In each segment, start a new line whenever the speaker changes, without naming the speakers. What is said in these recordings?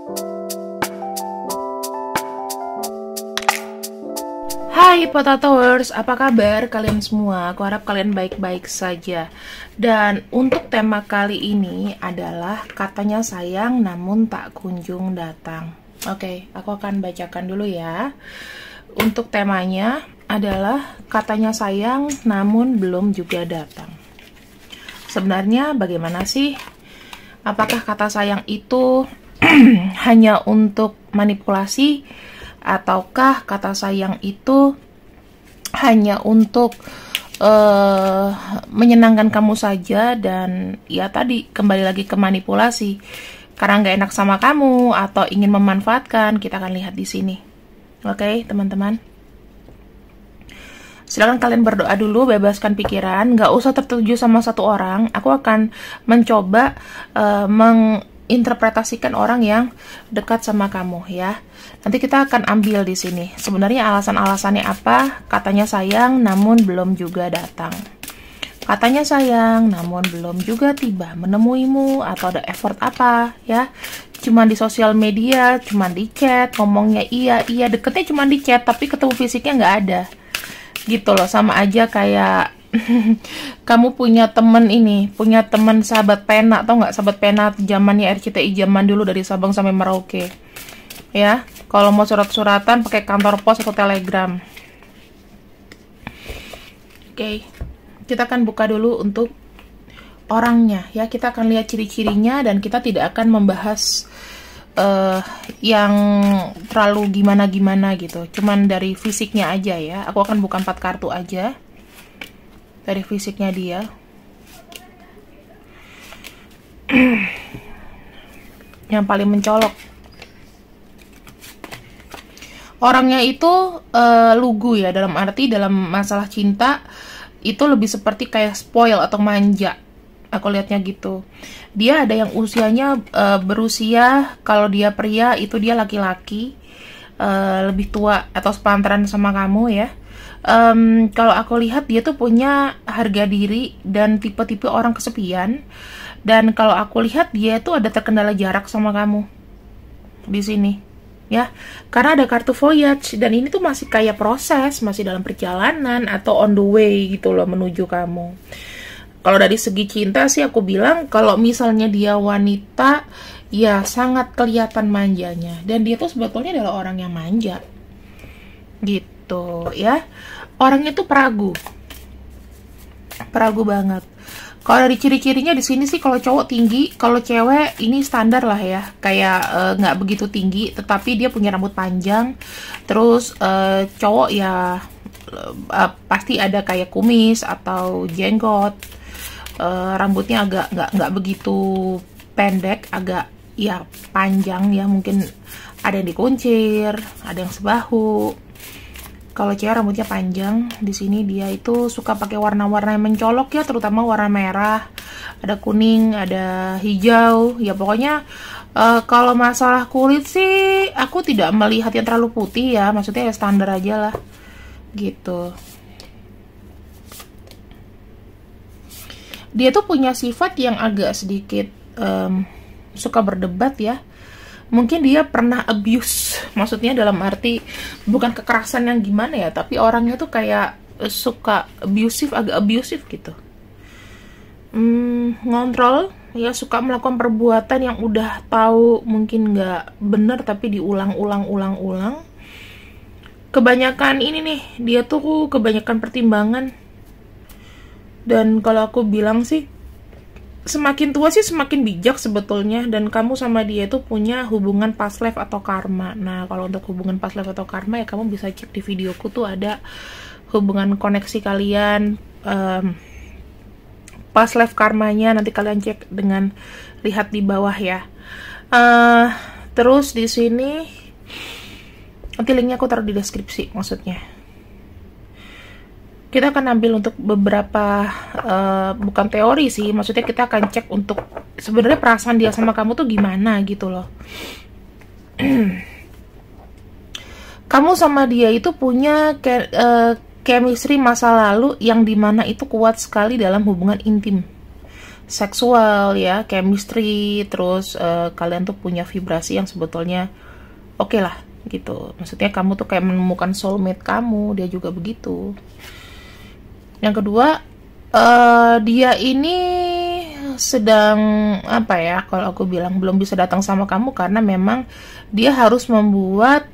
Hai Potatoers, apa kabar kalian semua? Aku harap kalian baik-baik saja. Dan untuk tema kali ini adalah katanya sayang namun tak kunjung datang. Oke, aku akan bacakan dulu ya. Untuk temanya adalah katanya sayang namun belum juga datang. Sebenarnya bagaimana sih? Apakah kata sayang itu hanya untuk manipulasi? Ataukah kata sayang itu hanya untuk menyenangkan kamu saja, dan ya tadi kembali lagi ke manipulasi karena nggak enak sama kamu atau ingin memanfaatkan? Kita akan lihat di sini. Oke, teman-teman, silakan kalian berdoa dulu, bebaskan pikiran, nggak usah tertuju sama satu orang. Aku akan mencoba menginterpretasikan orang yang dekat sama kamu ya. Nanti kita akan ambil di sini. Sebenarnya alasan-alasannya apa? Katanya sayang namun belum juga datang. Katanya sayang namun belum juga tiba menemuimu, atau ada effort apa ya? Cuman di sosial media, cuman di chat, ngomongnya iya, deketnya cuman di chat, tapi ketemu fisiknya nggak ada. Gitu loh, sama aja kayak kamu punya temen punya temen sahabat pena, tau nggak? Sahabat pena zamannya RCTI zaman dulu, dari Sabang sampai Merauke ya. Kalau mau surat-suratan pakai kantor pos atau telegram. Oke, kita akan buka dulu untuk orangnya ya. Kita akan lihat ciri-cirinya dan kita tidak akan membahas yang terlalu gimana-gimana gitu. Cuman dari fisiknya aja ya. Aku akan buka 4 kartu aja dari fisiknya dia. Yang paling mencolok, orangnya itu lugu ya, dalam arti dalam masalah cinta itu lebih seperti kayak spoil atau manja. Aku lihatnya gitu. Dia ada yang usianya berusia, kalau dia pria itu dia laki-laki, lebih tua atau sepantaran sama kamu ya. Kalau aku lihat dia tuh punya harga diri dan tipe-tipe orang kesepian. Dan kalau aku lihat dia tuh ada terkendala jarak sama kamu di sini ya, karena ada kartu voyage dan ini tuh masih kayak proses, masih dalam perjalanan atau on the way gitu loh menuju kamu. Kalau dari segi cinta sih aku bilang kalau misalnya dia wanita ya sangat kelihatan manjanya, dan dia tuh sebetulnya adalah orang yang manja gitu ya. Orangnya tuh peragu banget. Kalau dari ciri-cirinya di sini sih, kalau cowok tinggi, kalau cewek ini standar lah ya, kayak nggak begitu tinggi, tetapi dia punya rambut panjang. Terus cowok ya pasti ada kayak kumis atau jenggot. Rambutnya agak nggak begitu pendek, agak ya panjang ya, mungkin ada yang dikuncir, ada yang sebahu. Kalau cewek rambutnya panjang, di sini dia itu suka pakai warna-warna yang mencolok ya, terutama warna merah, ada kuning, ada hijau, ya pokoknya kalau masalah kulit sih aku tidak melihat yang terlalu putih ya, maksudnya ya standar aja lah gitu. Dia tuh punya sifat yang agak sedikit suka berdebat ya. Mungkin dia pernah abuse, maksudnya dalam arti bukan kekerasan yang gimana ya, tapi orangnya tuh kayak suka agak abusif gitu. Ngontrol ya, suka melakukan perbuatan yang udah tahu mungkin nggak bener tapi diulang-ulang. Kebanyakan ini nih, dia tuh kebanyakan pertimbangan. Dan kalau aku bilang sih, semakin tua sih semakin bijak sebetulnya, dan kamu sama dia itu punya hubungan past life atau karma. Nah, kalau untuk hubungan past life atau karma ya kamu bisa cek di videoku tuh, ada hubungan koneksi kalian, past life karmanya, nanti kalian cek dengan lihat di bawah ya. Terus di sini nanti linknya aku taruh di deskripsi maksudnya. Kita akan ambil untuk beberapa, bukan teori sih, maksudnya kita akan cek untuk sebenarnya perasaan dia sama kamu tuh gimana gitu loh. Kamu sama dia itu punya chemistry masa lalu yang dimana itu kuat sekali dalam hubungan intim. seksual ya, chemistry, terus kalian tuh punya vibrasi yang sebetulnya oke lah gitu. Maksudnya kamu tuh kayak menemukan soulmate kamu, dia juga begitu. Yang kedua, dia ini sedang apa ya, kalau aku bilang belum bisa datang sama kamu karena memang dia harus membuat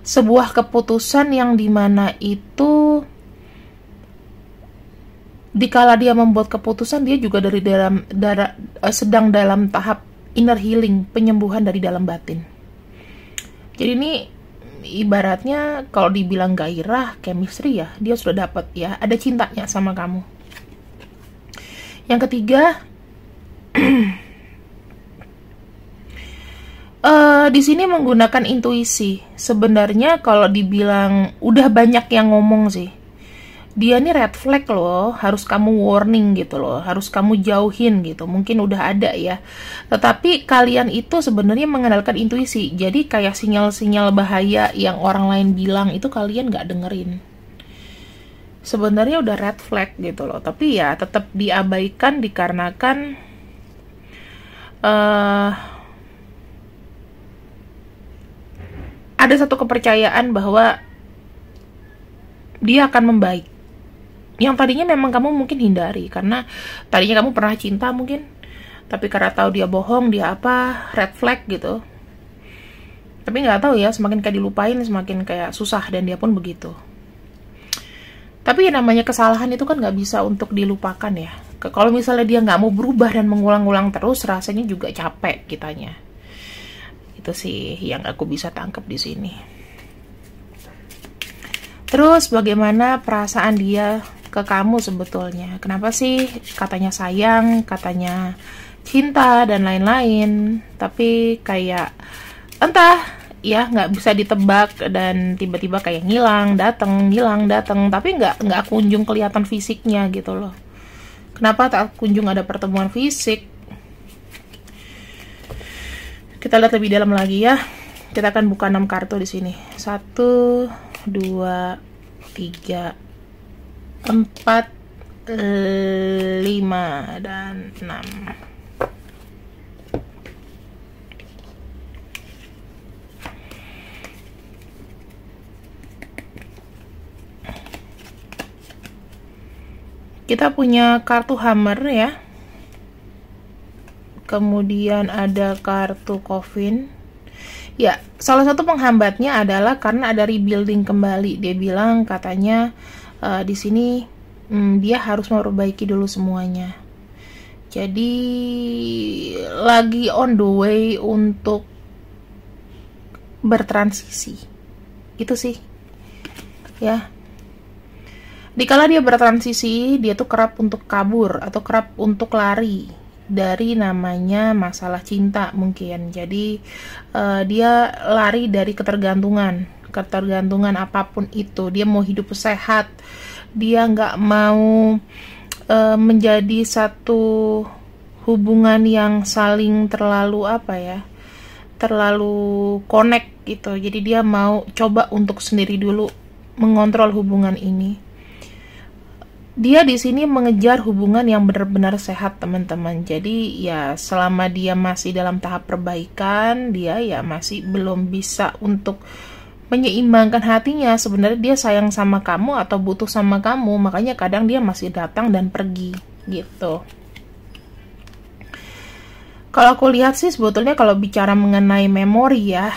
sebuah keputusan yang dimana itu dikala dia membuat keputusan, dia juga sedang dalam tahap inner healing, penyembuhan dari dalam batin. Jadi ini ibaratnya kalau dibilang gairah, chemistry ya, dia sudah dapat ya, ada cintanya sama kamu. Yang ketiga, di sini menggunakan intuisi. Sebenarnya kalau dibilang udah banyak yang ngomong sih, dia nih red flag loh, harus kamu warning gitu loh, harus kamu jauhin gitu. Mungkin udah ada ya, tetapi kalian itu sebenarnya mengandalkan intuisi. Jadi kayak sinyal-sinyal bahaya yang orang lain bilang itu kalian nggak dengerin. Sebenarnya udah red flag gitu loh, tapi ya tetap diabaikan dikarenakan ada satu kepercayaan bahwa dia akan membaik. Yang tadinya memang kamu mungkin hindari, karena tadinya kamu pernah cinta mungkin, tapi karena tahu dia bohong, dia apa, red flag gitu. Tapi nggak tahu ya, semakin kayak dilupain, semakin kayak susah, dan dia pun begitu. Tapi yang namanya kesalahan itu kan nggak bisa untuk dilupakan ya. Kalau misalnya dia nggak mau berubah dan mengulang-ulang terus, rasanya juga capek kitanya. Itu sih yang aku bisa tangkap di sini. Terus bagaimana perasaan dia ke kamu sebetulnya? Kenapa sih katanya sayang, katanya cinta dan lain-lain, tapi kayak entah ya nggak bisa ditebak dan tiba-tiba kayak ngilang datang, tapi nggak kunjung kelihatan fisiknya gitu loh. Kenapa tak kunjung ada pertemuan fisik? Kita lihat lebih dalam lagi ya. Kita akan buka 6 kartu di sini. 1, 2, 3, 4, 5, dan 6. Kita punya kartu hammer ya. Kemudian ada kartu coffin. Ya, salah satu penghambatnya adalah karena ada rebuilding kembali. Dia bilang katanya di sini dia harus memperbaiki dulu semuanya. Jadi lagi on the way untuk bertransisi. Itu sih. Ya. Dikala dia bertransisi, dia tuh kerap untuk kabur atau kerap untuk lari dari namanya masalah cinta mungkin. Jadi dia lari dari ketergantungan apapun itu. Dia mau hidup sehat, dia nggak mau menjadi satu hubungan yang saling terlalu terlalu connect gitu. Jadi dia mau coba untuk sendiri dulu mengontrol hubungan ini. Dia di sini mengejar hubungan yang benar-benar sehat, teman-teman. Jadi ya selama dia masih dalam tahap perbaikan, dia ya masih belum bisa untuk menyeimbangkan hatinya. Sebenarnya dia sayang sama kamu atau butuh sama kamu, makanya kadang dia masih datang dan pergi gitu. Kalau aku lihat sih sebetulnya kalau bicara mengenai memori ya,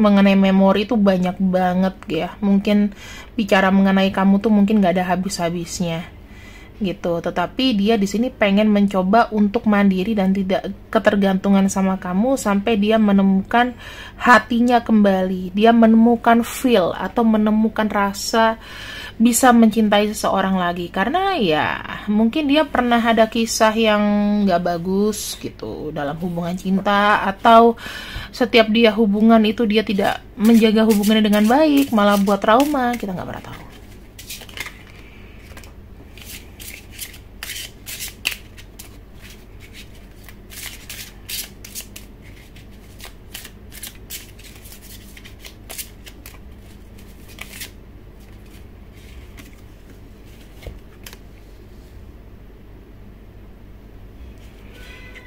mengenai memori itu banyak banget ya. Mungkin bicara mengenai kamu tuh mungkin gak ada habis-habisnya gitu. Tetapi dia di sini pengen mencoba untuk mandiri dan tidak ketergantungan sama kamu sampai dia menemukan hatinya kembali. Dia menemukan feel atau menemukan rasa bisa mencintai seseorang lagi. Karena ya mungkin dia pernah ada kisah yang gak bagus gitu dalam hubungan cinta, atau setiap dia hubungan itu dia tidak menjaga hubungannya dengan baik, malah buat trauma. Kita nggak pernah tahu.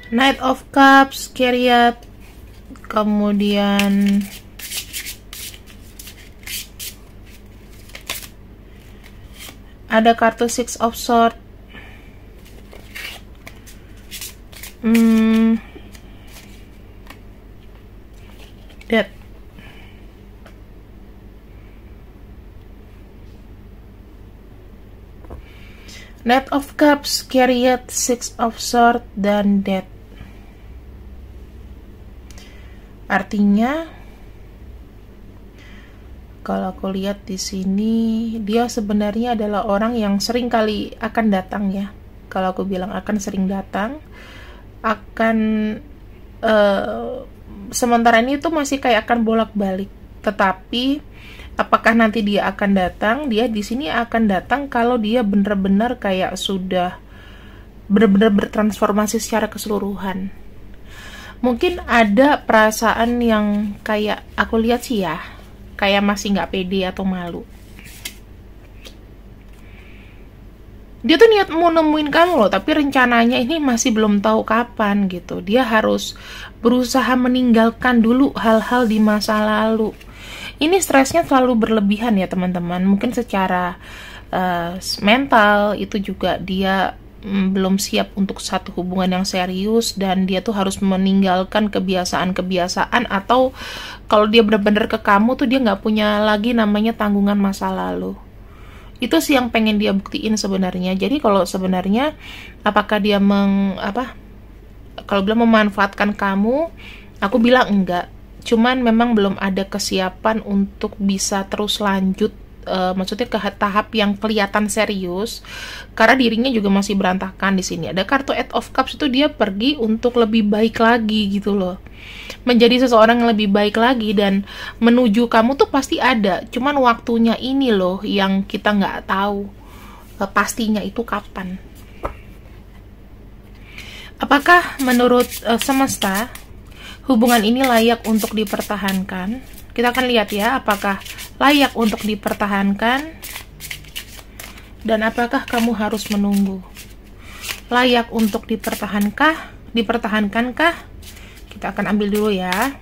Knight of Cups, Chariot, kemudian ada kartu Six of Swords, Death. Knight of Cups, Chariot, Six of Swords, dan Death. Artinya, kalau aku lihat di sini, dia sebenarnya adalah orang yang sering kali akan datang ya. Kalau aku bilang akan sering datang, akan sementara ini tuh masih kayak akan bolak-balik. Tetapi apakah nanti dia akan datang? Dia di sini akan datang kalau dia benar-benar kayak sudah benar-benar bertransformasi secara keseluruhan. Mungkin ada perasaan yang kayak aku lihat sih ya, kayak masih nggak pede atau malu. Dia tuh niat mau nemuin kamu loh, tapi rencananya ini masih belum tahu kapan gitu. Dia harus berusaha meninggalkan dulu hal-hal di masa lalu. Ini stresnya terlalu berlebihan ya teman-teman. Mungkin secara mental itu juga dia belum siap untuk satu hubungan yang serius, dan dia tuh harus meninggalkan kebiasaan-kebiasaan, atau kalau dia benar-benar ke kamu tuh dia nggak punya lagi namanya tanggungan masa lalu. Itu sih yang pengen dia buktiin sebenarnya. Jadi kalau sebenarnya apakah dia kalau bilang memanfaatkan kamu, aku bilang enggak. Cuman memang belum ada kesiapan untuk bisa terus lanjut, maksudnya ke tahap yang kelihatan serius, karena dirinya juga masih berantakan. Di sini ada kartu Eight of Cups, itu dia pergi untuk lebih baik lagi gitu loh, menjadi seseorang yang lebih baik lagi, dan menuju kamu tuh pasti ada, cuman waktunya ini loh yang kita nggak tahu pastinya itu kapan. Apakah menurut semesta hubungan ini layak untuk dipertahankan? Kita akan lihat ya, apakah layak untuk dipertahankan, dan apakah kamu harus menunggu. Layak untuk dipertahankankah? Kita akan ambil dulu ya.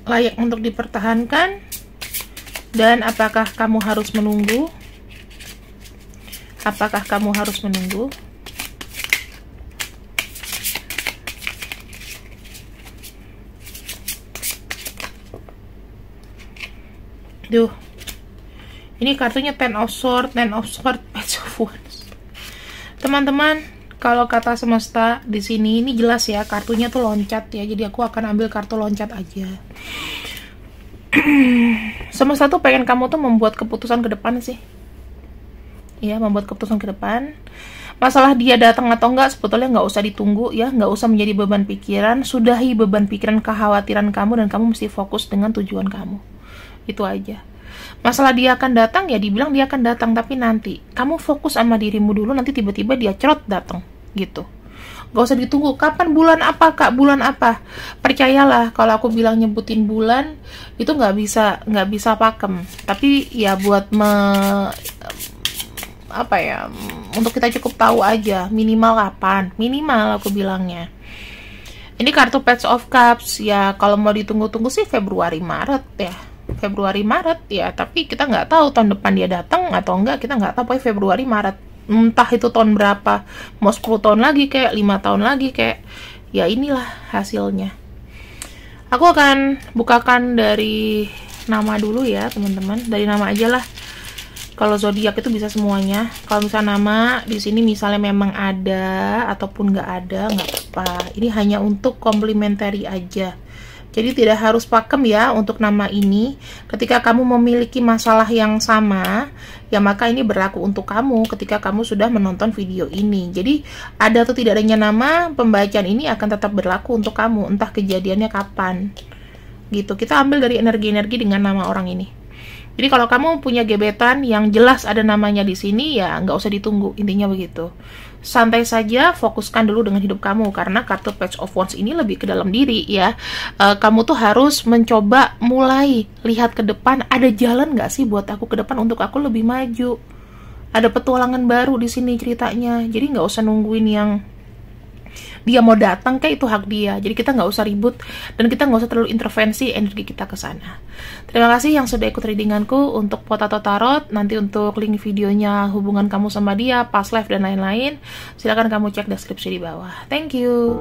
Layak untuk dipertahankan, dan apakah kamu harus menunggu? Apakah kamu harus menunggu? Duh, ini kartunya Ten of Swords, Page of Wands. Teman-teman, kalau kata semesta di sini ini jelas ya, kartunya tuh loncat ya. Jadi aku akan ambil kartu loncat aja. Semesta tuh pengen kamu tuh membuat keputusan ke depan sih. Ya, membuat keputusan ke depan. Masalah dia datang atau enggak sebetulnya nggak usah ditunggu ya, nggak usah menjadi beban pikiran. Sudahi beban pikiran, kekhawatiran kamu, dan kamu mesti fokus dengan tujuan kamu. Itu aja. Masalah dia akan datang ya, dibilang dia akan datang, tapi nanti kamu fokus sama dirimu dulu, nanti tiba-tiba dia cerot datang gitu. Gak usah ditunggu kapan, bulan apa kak, bulan apa. Percayalah, kalau aku bilang nyebutin bulan itu nggak bisa pakem, tapi ya buat untuk kita cukup tahu aja minimal kapan, minimal aku bilangnya. Ini kartu Page of Cups ya, kalau mau ditunggu-tunggu sih Februari Maret ya, tapi kita nggak tahu tahun depan dia datang atau enggak, kita nggak tahu. Pokoknya Februari Maret, entah itu tahun berapa, mau 10 tahun lagi kayak 5 tahun lagi kayak, ya inilah hasilnya. Aku akan bukakan dari nama dulu ya teman-teman, dari nama aja lah. Kalau zodiak itu bisa semuanya. Kalau misalnya nama di sini misalnya memang ada ataupun nggak ada, nggak apa-apa. Ini hanya untuk komplementari aja. Jadi tidak harus pakem ya untuk nama ini. Ketika kamu memiliki masalah yang sama, ya maka ini berlaku untuk kamu ketika kamu sudah menonton video ini. Jadi ada atau tidak adanya nama, pembacaan ini akan tetap berlaku untuk kamu, entah kejadiannya kapan. Gitu. Kita ambil dari energi-energi dengan nama orang ini. Jadi kalau kamu punya gebetan yang jelas ada namanya di sini, ya nggak usah ditunggu, intinya begitu. Santai saja, fokuskan dulu dengan hidup kamu, karena kartu Page of Wands ini lebih ke dalam diri ya. Kamu tuh harus mencoba mulai lihat ke depan, ada jalan nggak sih buat aku ke depan untuk aku lebih maju. ada petualangan baru di sini ceritanya. Jadi nggak usah nungguin yang dia mau datang, kayak itu hak dia. Jadi kita nggak usah ribut dan kita nggak usah terlalu intervensi energi kita ke sana. Terima kasih yang sudah ikut readinganku untuk Potato Tarot. Nanti untuk link videonya, hubungan kamu sama dia, past life dan lain-lain, silakan kamu cek deskripsi di bawah. Thank you.